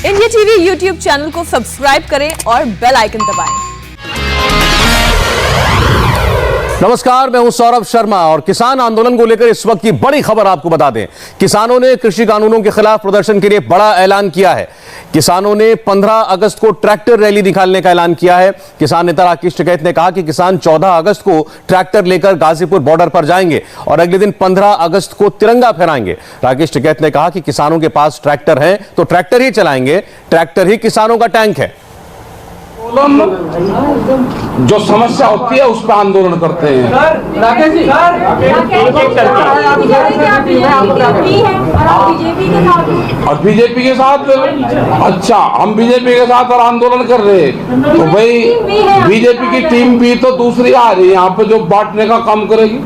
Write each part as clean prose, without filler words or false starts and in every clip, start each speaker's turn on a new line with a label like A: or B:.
A: India TV YouTube channel को subscribe करें और बेल आइकन दबाएं।
B: नमस्कार, मैं हूं सौरभ शर्मा और किसान आंदोलन को लेकर इस वक्त की बड़ी खबर आपको बता दें। किसानों ने कृषि कानूनों के खिलाफ प्रदर्शन के लिए बड़ा ऐलान किया है। किसानों ने 15 अगस्त को ट्रैक्टर रैली निकालने का ऐलान किया है। किसान नेता राकेश टिकैत ने कहा कि किसान 14 अगस्त को ट्रैक्टर लेकर गाजीपुर बॉर्डर पर जाएंगे और अगले दिन 15 अगस्त को तिरंगा फहराएंगे। राकेश टिकैत ने कहा कि किसानों के पास ट्रैक्टर है तो ट्रैक्टर ही चलाएंगे, ट्रैक्टर ही किसानों का टैंक है।
C: जो समस्या होती है उस पर आंदोलन करते हैं। और बीजेपी के साथ, अच्छा हम बीजेपी के साथ और आंदोलन कर रहे हैं तो भाई बीजेपी की टीम भी तो दूसरी आ रही है यहाँ पे जो बांटने का काम करेगी।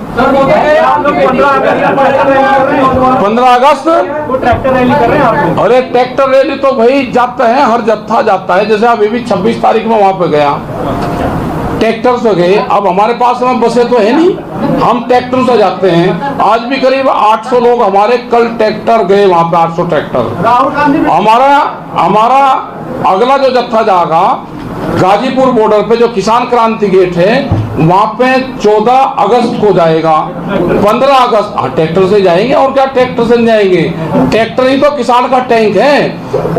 C: 15 अगस्त
D: ट्रैक्टर रैली कर रहे हैं।
C: अरे ट्रैक्टर रैली तो भाई जाते हैं, हर जत्था जाता है। जैसे अभी भी 26 तारीख में वहां पे गया, ट्रैक्टर से गए। अब हमारे पास में बसें तो है नहीं, हम ट्रैक्टर से जाते हैं। आज भी करीब 800 लोग हमारे कल ट्रैक्टर गए वहां पे, 800 ट्रैक्टर। हमारा अगला जो जत्था जाएगा गाजीपुर बॉर्डर पे जो किसान क्रांति गेट है वहां पे 14 अगस्त को जाएगा। 15 अगस्त ट्रैक्टर से जाएंगे और क्या, ट्रैक्टर से जाएंगे, ट्रैक्टर ही तो किसान का टैंक है।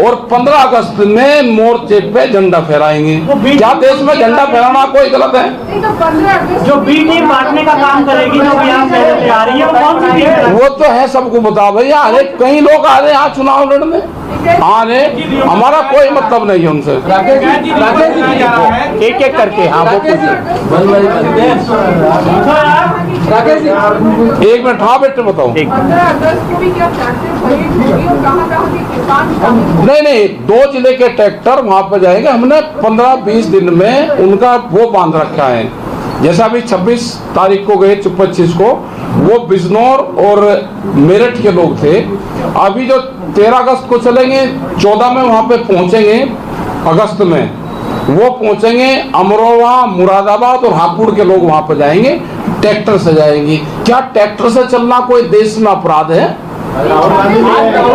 C: और 15 अगस्त में मोर्चे पे झंडा फहराएंगे। क्या देश में झंडा फहराना कोई गलत है?
D: जो बी टीम बांटने का काम करेगी, जो यहाँ से आ रही है, वो कौन सी टीम है? वो
C: तो है, सबको बता भैया। अरे कई लोग आ रहे हैं यहाँ चुनाव लड़ने, आ रहे, हमारा कोई मतलब नहीं है उनसे।
D: एक एक करके
C: एक मिनट, हाँ बेटे बताओ। नहीं, 2 जिले के ट्रैक्टर वहां पर जाएंगे। हमने 15-20 दिन में उनका वो बांध रखा है। जैसा अभी 26 तारीख को गए, 25 को वो बिजनौर और मेरठ के लोग थे। अभी जो 13 अगस्त को चलेंगे, 14 में वहां पे पहुंचेंगे अगस्त में, वो पहुंचेंगे अमरोहा, मुरादाबाद और हापुड़ के लोग वहां पर जाएंगे, ट्रैक्टर से जाएंगे। क्या ट्रैक्टर से चलना कोई देश में अपराध है?
D: राहुल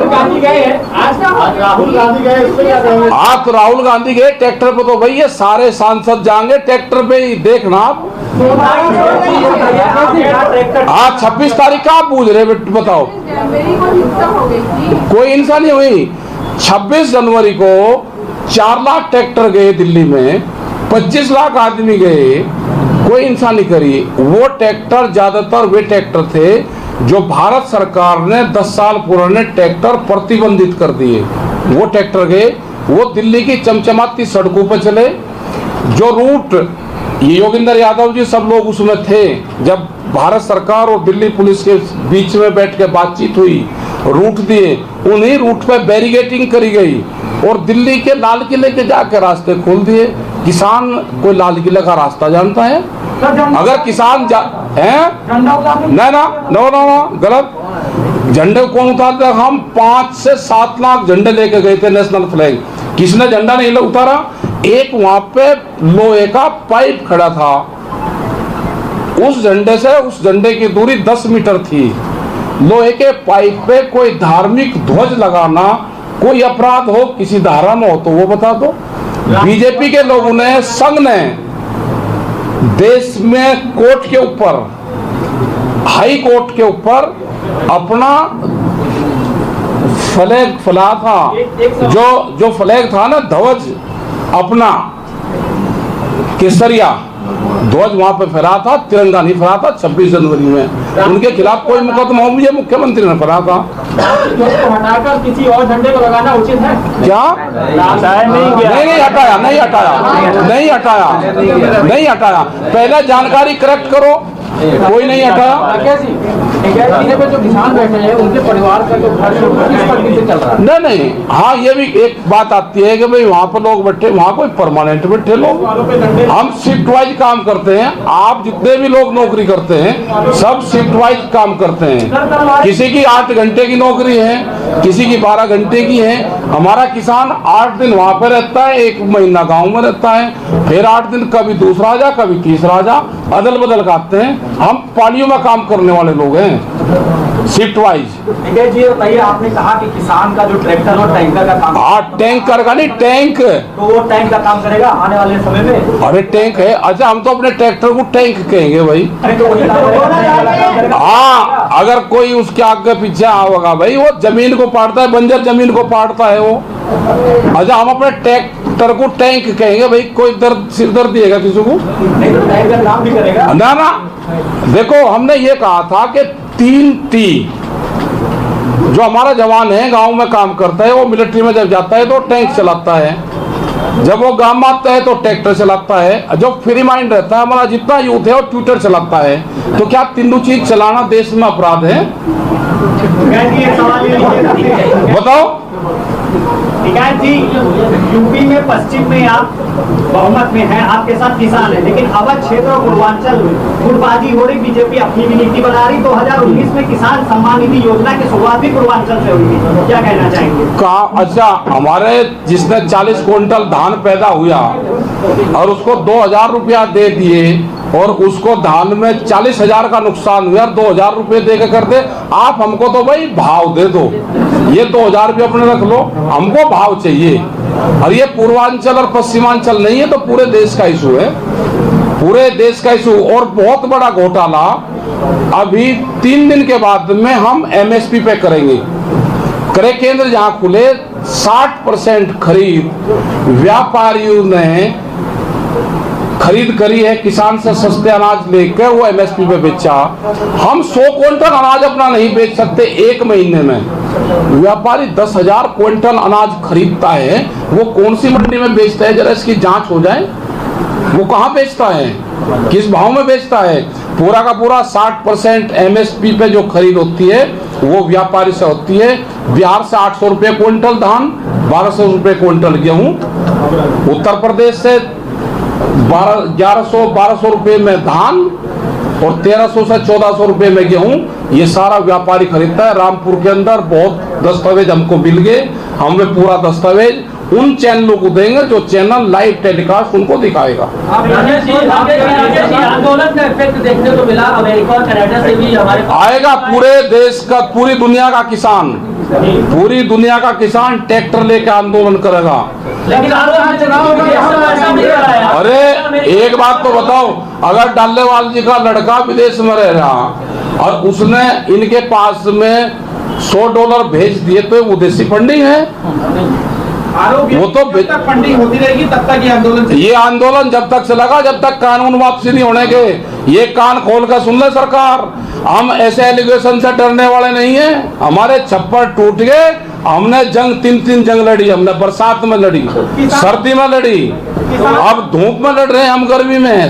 D: गांधी गए,
C: आप राहुल गांधी गए ट्रैक्टर पे, तो भाई ये सारे सांसद जाएंगे ट्रैक्टर पे ही। देखना आप, आज 26 तारीख का आप पूछ रहे बताओ, कोई हिंसा नहीं हुई। 26 जनवरी को 4 लाख ट्रैक्टर गए दिल्ली में, 25 लाख आदमी गए, कोई हिंसा नहीं करी। वो ट्रैक्टर ज्यादातर वे ट्रैक्टर थे जो भारत सरकार ने 10 साल पुराने ट्रैक्टर प्रतिबंधित कर दिए। वो ट्रैक्टर गए, वो दिल्ली की चमचमाती सड़कों पर चले। जो रूट, ये योगेंद्र यादव जी सब लोग उसमें थे जब भारत सरकार और दिल्ली पुलिस के बीच में बैठ के बातचीत हुई, रूट दिए, उन्हीं रूट पे बैरिकेडिंग करी गई और दिल्ली के लाल किले के जाके रास्ते खोल दिए। किसान कोई लाल किले का रास्ता जानता है? अगर किसान ना गलत। झंडे कौन उतारते? हम 5 से 7 लाख झंडे लेके गए थे, नेशनल फ्लैग। किसने झंडा नहीं उतारा? एक वहां पे लोहे का पाइप खड़ा था, उस झंडे से उस झंडे की दूरी 10 मीटर थी। लोहे के पाइप पे कोई धार्मिक ध्वज लगाना कोई अपराध हो, किसी धारा में हो तो वो बता दो। बीजेपी के लोगों ने, संघ ने देश में कोर्ट के ऊपर, हाई कोर्ट के ऊपर अपना फ्लैग फैला था। जो फ्लैग था ना, ध्वज अपना केसरिया ध्वज वहां पे फहरा था, तिरंगा नहीं फहरा था। 26 जनवरी में उनके खिलाफ कोई मुकदमा हो, मुझे मुख्यमंत्री ने फहरा था।
D: हटाकर किसी और झंडे को लगाना उचित है
C: क्या? नहीं हटाया। पहले जानकारी करेक्ट करो, कोई नहीं हटाया।
D: जो किसान बैठे हैं उनके परिवार का जो घर से चल रहा है।
C: नहीं, हाँ ये भी एक बात आती है कि भाई वहाँ पर लोग बैठे, वहाँ कोई परमानेंट बैठे लोग। हम शिफ्ट वाइज काम करते हैं। आप जितने भी लोग नौकरी करते हैं सब शिफ्ट वाइज काम करते हैं। किसी की 8 घंटे की नौकरी है, किसी की 12 घंटे की है। हमारा किसान 8 दिन वहाँ पे रहता है, 1 महीना गाँव में रहता है, फिर 8 दिन कभी दूसरा जा, कभी तीसरा जा, अदल बदल करते हैं। हम पालियों में काम करने वाले लोग हैं। Shift wise.
D: जी बताइए, आपने कहा कि किसान का जो ट्रैक्टर और टैंकर का काम,
C: हाँ टैंकर का नहीं, टैंक,
D: तो वो टैंक का काम करेगा आने वाले समय में?
C: अरे टैंक है, अच्छा हम तो अपने ट्रैक्टर को टैंक कहेंगे भाई।
D: तो वही काम करेगा।
C: हाँ अगर कोई उसके आगे पीछे होगा भाई, वो जमीन को पाड़ता है, बंजर जमीन को पाड़ता है वो। अच्छा हम अपने ट्रैक्टर को टैंक कहेंगे भाई, कोई दर्द सिर दर्द दिएगा किसी को?
D: नहीं तो टैंक का काम भी करेगा
C: ना ना। देखो हमने ये कहा था कि 3T जो हमारा जवान है गांव में काम करता है, वो मिलिट्री में जब जाता है तो टैंक चलाता है, जब वो गांव में आता है तो ट्रैक्टर चलाता है, जो फ्री माइंड रहता है हमारा जितना यूथ है वो ट्विटर चलाता है। तो क्या तीनों चीज चलाना देश में अपराध है? बताओ।
E: विकास जी, यूपी में पश्चिम में आप बहुमत में हैं, आपके साथ किसान है, लेकिन अवध क्षेत्र और पूर्वांचल में गुटबाजी हो रही, बीजेपी अपनी भी नीति बना रही। 2019 में किसान सम्मान निधि योजना की शुरुआत भी पूर्वांचल से हुई थी, क्या कहना चाहेंगे?
C: अच्छा हमारे जिसने 40 क्विंटल धान पैदा हुआ और उसको 2000 रुपया दे दिए और उसको धान में 40,000 का नुकसान हुआ, 2000 रुपये दे के कर दे, आप हमको तो भाई भाव दे दो, ये 2000 रुपये अपने रख लो, हमको भाव चाहिए। और ये पूर्वांचल और पश्चिमांचल नहीं है, तो पूरे देश का इशू है, पूरे देश का इशू। और बहुत बड़ा घोटाला अभी 3 दिन के बाद में हम MSP पे करेंगे। क्रय केंद्र जहाँ खुले 60% खरीद व्यापारियों ने खरीद करी है, किसान से सस्ते अनाज लेकर वो MSP पे बेचा। हम 100 क्विंटल अनाज अपना नहीं बेच सकते एक महीने में। व्यापारी 10,000 क्विंटल अनाज खरीदता है, वो कौन सी मंडी में बेचता है, जरा इसकी जांच हो जाए। वो कहाँ बेचता है, किस भाव में बेचता है? पूरा का पूरा 60% MSP पे जो खरीद होती है वो व्यापारी से होती है। बिहार से 800 रुपये क्विंटल धान, 1200 रुपये क्विंटल गेहूँ, उत्तर प्रदेश से 1100-1200 रुपये में धान और 1300 से 1400 रुपये में गेहूं, ये सारा व्यापारी खरीदता है। रामपुर के अंदर बहुत दस्तावेज हमको मिल गए, हमें पूरा दस्तावेज उन चैनलों को देंगे जो चैनल लाइव टेलीकास्ट उनको दिखाएगा।
D: आंदोलन का इफेक्ट देखने को मिला अमेरिका और कनाडा से भी हमारे
C: आएगा। पूरे देश का, पूरी दुनिया का किसान, पूरी दुनिया का किसान ट्रैक्टर लेकर आंदोलन करेगा।
D: लेकिन
C: अरे एक बात तो बताओ, अगर डालेवाल जी का लड़का विदेश में रह रहा और उसने इनके पास में $100 भेज दिए तो वो देसी फंडिंग है। वो तो जब तक
D: फंडिंग होती रहेगी तब तक
C: ये आंदोलन जब तक चलेगा जब तक कानून वापसी नहीं होने के। ये कान खोल कर सुन ले सरकार, हम ऐसे एलिगेशन से डरने वाले नहीं है। हमारे छप्पर टूट गए, हमने जंग 3 जंग लड़ी, हमने बरसात में लड़ी, सर्दी में लड़ी, अब धूप में लड़ रहे हैं हम, गर्मी में।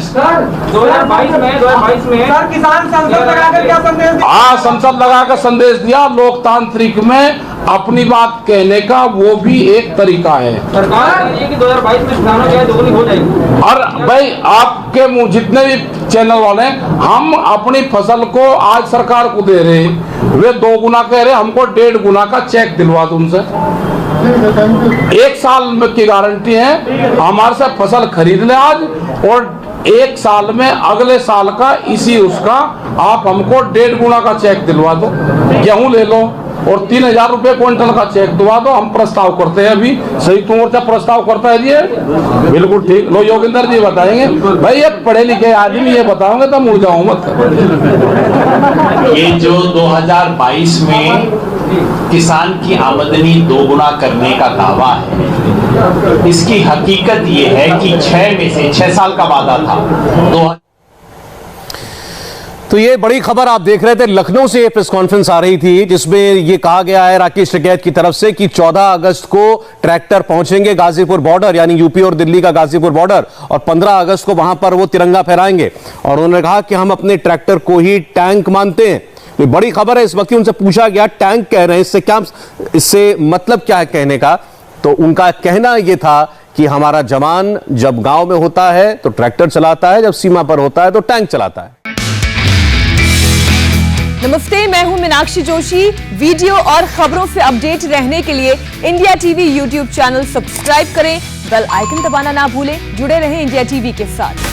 D: 2022 में सर किसान संसद लगाकर क्या संदेश दिया?
C: हाँ संसद लगाकर संदेश दिया। लोकतांत्रिक में अपनी बात कहने का वो भी एक तरीका है।
D: सरकार ये कि 2022 में किसानों की आय दोगुनी हो जाएगी।
C: और भाई आपके मुंह जितने भी चैनल वाले, हम अपनी फसल को आज सरकार को दे रहे, वे 2 गुना कह रहे, हमको 1.5 गुना का चेक दिलवा दो उनसे। 1 साल की गारंटी है, हमारे से फसल खरीद ले आज और 1 साल में अगले साल का इसी उसका आप हमको 1.5 गुना का चेक दिलवा दो। गेहूं ले लो और 3000 रुपये क्विंटल का चेक दिलवा दो। हम प्रस्ताव करते हैं, अभी संयुक्त मोर्चा प्रस्ताव करता है जी। बिल्कुल ठीक। लो योगेंद्र जी बताएंगे भाई, ये पढ़े लिखे आदमी ये बताओगे तो मुड़ जाऊं मत।
F: ये जो 2022 में किसान की आमदनी 2 गुना करने का दावा है, इसकी हकीकत ये है कि 6 साल का वादा था।
B: तो ये बड़ी खबर आप देख रहे थे, लखनऊ से ये प्रेस कॉन्फ्रेंस आ रही थी जिसमें ये कहा गया है राकेश टिकैत की तरफ से कि 14 अगस्त को ट्रैक्टर पहुंचेंगे गाजीपुर बॉर्डर, यानी यूपी और दिल्ली का गाजीपुर बॉर्डर, और 15 अगस्त को वहां पर वो तिरंगा फहराएंगे। और उन्होंने कहा कि हम अपने ट्रैक्टर को ही टैंक मानते हैं। ये बड़ी खबर है। इस वक्त उनसे पूछा गया टैंक कह रहे हैं, इससे क्या, इससे मतलब क्या है कहने का? तो उनका कहना यह था कि हमारा जवान जब गांव में होता है तो ट्रैक्टर चलाता है, जब सीमा पर होता है तो टैंक चलाता है।
A: नमस्ते, मैं हूं मीनाक्षी जोशी। वीडियो और खबरों से अपडेट रहने के लिए India TV YouTube channel subscribe करें, बेल आइकन दबाना ना भूलें। जुड़े रहें इंडिया टीवी के साथ।